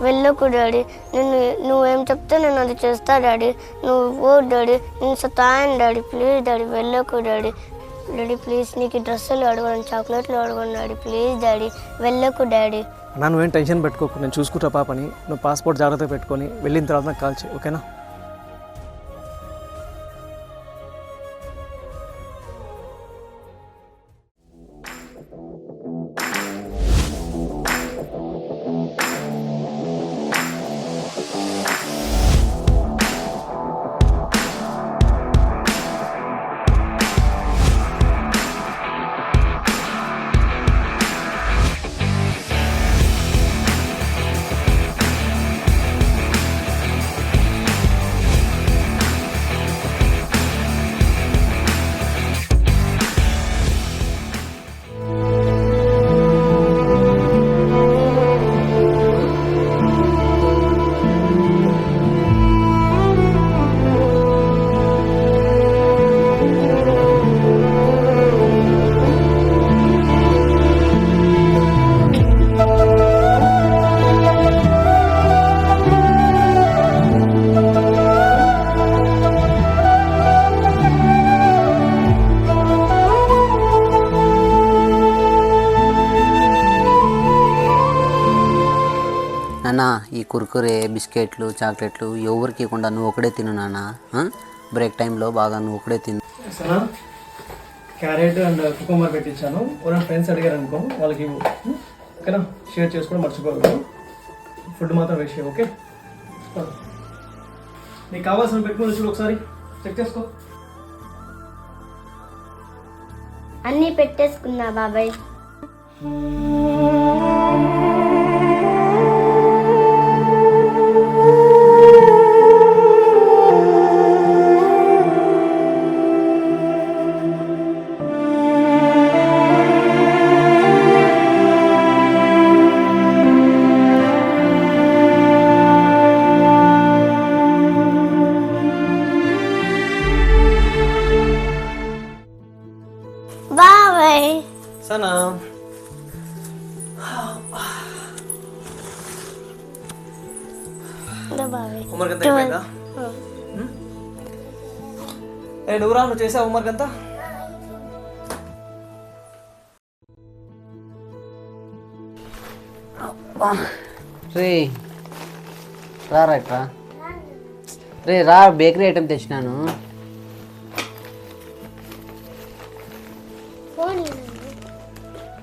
వెళ్ళకు డాడీ, నువ్వేం చెప్తే నేను అది చేస్తా డాడీ. నువ్వు డాడీ, నేను సతాయను డాడీ. ప్లీజ్ డాడీ వెళ్ళకు డాడీ. డాడీ ప్లీజ్ నీకు డ్రెస్సులు అడగను, చాక్లెట్లు అడగను డాడీ. ప్లీజ్ డాడీ వెళ్ళకు డాడీ. నువ్వేం టెన్షన్ పెట్టుకోకు, నేను చూసుకుంటా పాపని. నువ్వు పాస్పోర్ట్ జాగ్రత్తగా పెట్టుకొని వెళ్ళిన తర్వాత నాకు కాల్ చేయి, ఓకేనా? నాన్న ఈ కుర్కురే బిస్కెట్లు చాక్లెట్లు ఎవరికి ఇవ్వకుండా నువ్వు ఒకడే తిను నాన్న. బ్రేక్ టైంలో బాగా నువ్వు ఒకడే తిను. సరే, క్యారెట్ అండ్ కుకుంబర్ పెట్టించాను. ఎవరైనా ఫ్రెండ్స్ అడిగారు అనుకో వాళ్ళకి ఇవ్వు, ఓకేనా? షేర్ చేసుకోవడం మర్చిపోవద్దు. ఫుడ్ మాత్రం వేస్ట్ చేయ, ఓకే? నీకు కావాల్సిన పెట్టుకుని చూడు, ఒకసారి చెక్ చేసుకో. అన్నీ పెట్టేసుకున్నా బాబాయ్. బాబాయ్ సనా బాబాయ్ హోంవర్క్ అంతా అయిపోయిందా? నువ్వురా, నువ్వు చేసావు హోంవర్క్ అంతా? రే రా రే రా, బేకరీ ఐటెం తెచ్చినాను.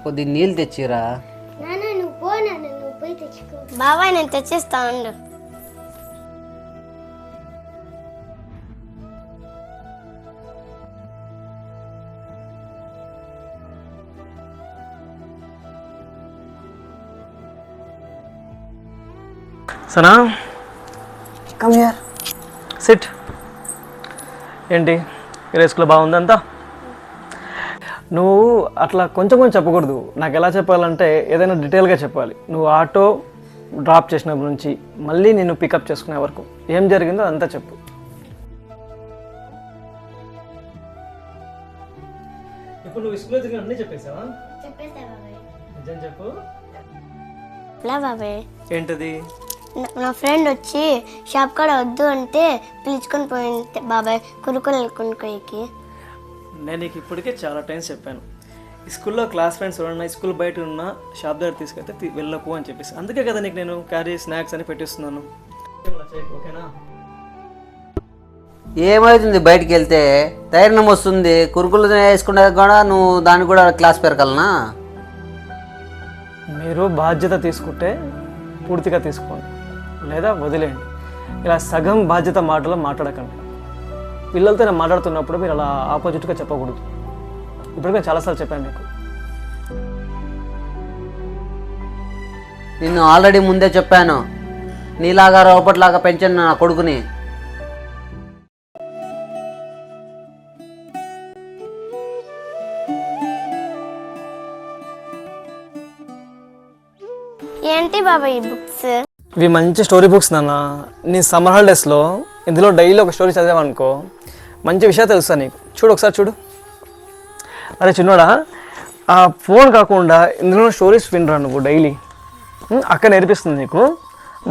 కొద్ది నీళ్ళు తెచ్చిరా. బాబాయ్ నేను తెచ్చిస్తా ఉండు. Sana come here, SIT. ఏంటి ఈరోజు స్కూల్లో బాగుందంతా? నువ్వు అట్లా కొంచెం కొంచెం చెప్పకూడదు. నాకు ఎలా చెప్పాలంటే ఏదైనా డీటెయిల్గా చెప్పాలి. నువ్వు ఆటో డ్రాప్ చేసినప్పటి నుంచి మళ్ళీ నేను పికప్ చేసుకునే వరకు ఏం జరిగిందో అదంతా చెప్పు. ఇప్పుడు నువ్వు స్కూల్లో జరిగిన అన్నీ చెప్పేసావా? నిజం చెప్పు. బాబాయ్ ఏంటది? నా ఫ్రెండ్ వచ్చి షాప్ కాడ వద్దు అంటే పిలుచుకొని పోయింది బాబాయ్ కురుకులు కొనుక్కోకి. నేను నీకు ఇప్పటికే చాలా టైమ్స్ చెప్పాను, ఈ స్కూల్లో క్లాస్ ఫ్రెండ్స్ ఎవరన్నా స్కూల్ బయట ఉన్న షాప్ దగ్గర తీసుకెళ్తే వెళ్ళకు అని చెప్పేసి. అందుకే కదా నీకు నేను క్యారీ స్నాక్స్ అని పెట్టిస్తున్నాను, ఓకేనా? ఏమవుతుంది బయటికి వెళ్తే? ధైర్యం వస్తుంది. కురుకులు వేసుకునే కూడా నువ్వు దానికి కూడా క్లాస్ పెరగలనా? మీరు బాధ్యత తీసుకుంటే పూర్తిగా తీసుకోండి, లేదా వదిలేయండి. ఇలా సగం బాధ్యత మాటలో మాట్లాడకండి. పిల్లలతో నేను మాట్లాడుతున్నప్పుడు మీరు అలా ఆపోజిట్గా చెప్పకూడదు. ఇప్పటికే చాలాసార్లు చెప్పాను మీకు. నిన్ను ఆల్రెడీ ముందే చెప్పాను, నీలాగా రోపట్లాగా పెంచాను నా కొడుకుని. ఏంటి బాబా ఈ బుక్స్? ఇవి మంచి స్టోరీ బుక్స్ నాన్న. నీ సమ్మర్ హాలిడేస్లో ఇందులో డైలీ ఒక స్టోరీ చదివామనుకో మంచి విషయాలు తెలుస్తా నీకు. చూడు ఒకసారి చూడు. అరే చిన్నోడా, ఆ ఫోన్ కాకుండా ఇందులో స్టోరీస్ వినరా నువ్వు డైలీ. అక్క నేర్పిస్తుంది నీకు.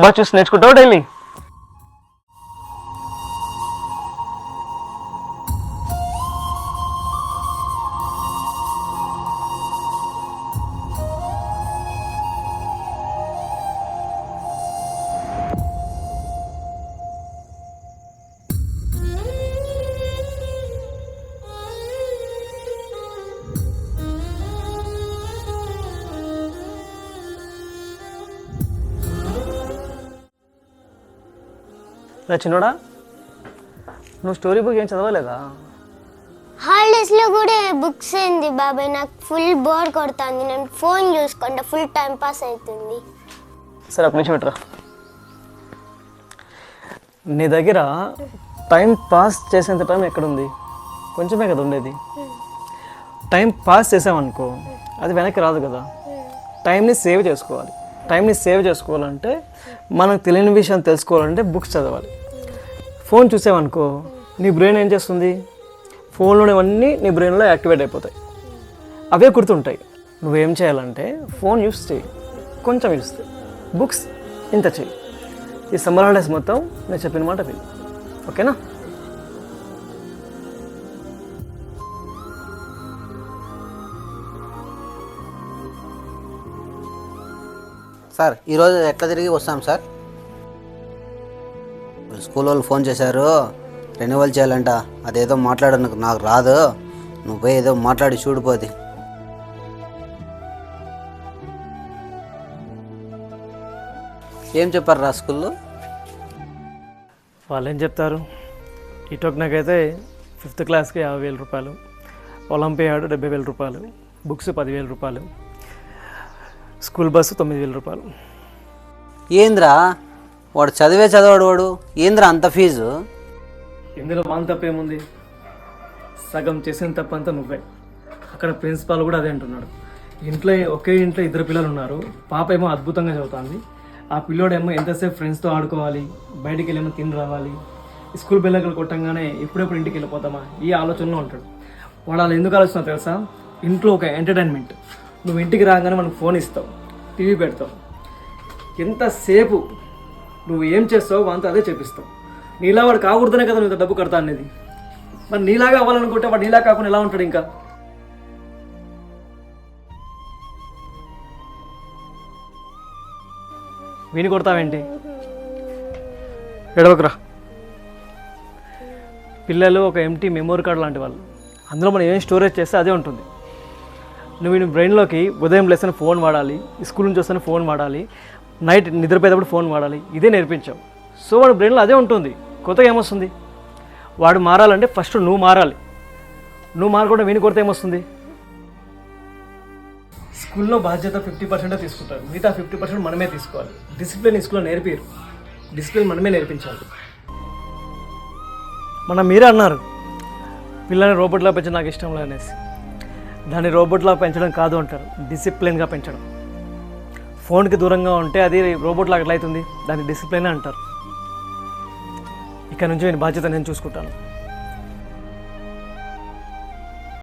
బాగా చూసి నేర్చుకుంటావు డైలీ? చిన్నోడా, నువ్వు స్టోరీ బుక్ ఏం చదవలేదా? హాలిడేస్లో కూడా బుక్స్ ఏంది బాబాయ్, నాకు ఫుల్ బోర్ కొడుతుంది. నేను ఫోన్ చూసుకుంటా, ఫుల్ టైం పాస్ అవుతుంది. సరే ఒక నిమిషం పెట్టరా. నీ దగ్గర టైం పాస్ చేసేంత టైం ఎక్కడుంది? కొంచెమే కదా ఉండేది. టైం పాస్ చేసామనుకో అది వెనక్కి రాదు కదా. టైంని సేవ్ చేసుకోవాలి. టైంని సేవ్ చేసుకోవాలంటే, మనకు తెలియని విషయం తెలుసుకోవాలంటే బుక్స్ చదవాలి. ఫోన్ చూసావనుకో నీ బ్రెయిన్ ఏం చేస్తుంది? ఫోన్లోనివన్నీ నీ బ్రెయిన్లో యాక్టివేట్ అయిపోతాయి, అవే గుర్తుంటాయి. నువ్వేం చేయాలంటే ఫోన్ యూస్ చేయి, కొంచెం యూస్ చేయి, బుక్స్ ఇంత చెయ్యి. ఈ సమ్మర్ హాలిడేస్ మొత్తం నేను చెప్పిన మాట విను, ఓకేనా? సార్ ఈరోజు ఎట్లా తిరిగి వస్తాం సార్? స్కూల్ వాళ్ళు ఫోన్ చేశారు, రెన్యువల్ చేయాలంట. అదేదో మాట్లాడ నాకు రాదు, నువ్వు ఏదో మాట్లాడి చూడిపోది. ఏం చెప్పారు రా స్కూల్లో? వాళ్ళు ఏం చెప్తారు? ఇటొక నాకైతే 5th క్లాస్కి 50,000 రూపాయలు, ఒలింపియాడ్ 70,000 రూపాయలు, బుక్స్ 10,000 రూపాయలు, స్కూల్ బస్సు 9,000 రూపాయలు. ఏంద్రా వాడు చదివాడు వాడు, ఏంద్రా అంత ఫీజు? ఇందులో వాళ్ళ తప్పేముంది? సగం చేసిన తప్పంతా నువ్వే. అక్కడ ప్రిన్సిపాల్ కూడా అదే అంటున్నాడు. ఒకే ఇంట్లో 2 పిల్లలు ఉన్నారు. పాప ఏమో అద్భుతంగా చదువుతుంది, ఆ పిల్లోడేమో ఎంతసేపు ఫ్రెండ్స్తో ఆడుకోవాలి, బయటికి వెళ్ళేమో తిని రావాలి, స్కూల్ బెల్లకలు కొట్టంగానే ఎప్పుడెప్పుడు ఇంటికి వెళ్ళిపోతామా ఈ ఆలోచనలో ఉంటాడు. వాడు అలా ఎందుకు ఆలోచన తెలుసా? ఇంట్లో ఒక ఎంటర్టైన్మెంట్. నువ్వు ఇంటికి రాగానే మనకు ఫోన్ ఇస్తావు, టీవీ పెడతావు, ఎంతసేపు నువ్వు ఏం చేస్తావు వాంతో అదే చేపిస్తావు. నీలా వాడు కాకూడదనే కదా నువ్వు డబ్బు కడతా అనేది. మరి నీలాగా అవ్వాలనుకుంటే వాడు నీలా కాకుండా ఎలా ఉంటాడు? ఇంకా విని కొడతావేంటి? ఎడవకురా. పిల్లలు ఒక ఎంటీ మెమొరీ కార్డ్ లాంటి వాళ్ళు. అందులో మనం ఏం స్టోరేజ్ చేస్తే అదే ఉంటుంది. నువ్వు నీ బ్రెయిన్లోకి ఉదయం లేసిన ఫోన్ వాడాలి, స్కూల్ నుంచి వస్తే ఫోన్ వాడాలి, నైట్ నిద్రపోయేటప్పుడు ఫోన్ వాడాలి, ఇదే నేర్పించావు. సో వాడు బ్రెయిన్లో అదే ఉంటుంది. కొత్తగా ఏమొస్తుంది? వాడు మారాలంటే ఫస్ట్ నువ్వు మారాలి. నువ్వు మారకుండా విని కొడితే ఏమొస్తుంది? స్కూల్లో బాధ్యత 50% తీసుకుంటారు, మిగతా 50% మనమే తీసుకోవాలి. డిసిప్లిన్ స్కూల్లో నేర్పిరు, డిసిప్లిన్ మనమే నేర్పించాలి. మీరే అన్నారు పిల్లల్ని రోబోట్లా పెంచడం నాకు ఇష్టం లేదు అనేసి. దాన్ని రోబోట్లా పెంచడం కాదు అంటారు, డిసిప్లిన్గా పెంచడం. ఫోన్కి దూరంగా ఉంటే అది రోబోట్లా ఎట్లా అవుతుంది? దాన్ని డిసిప్లిన్ అంటారు. ఇక్కడ నుంచి నేను బాధ్యత నేను చూసుకుంటాను.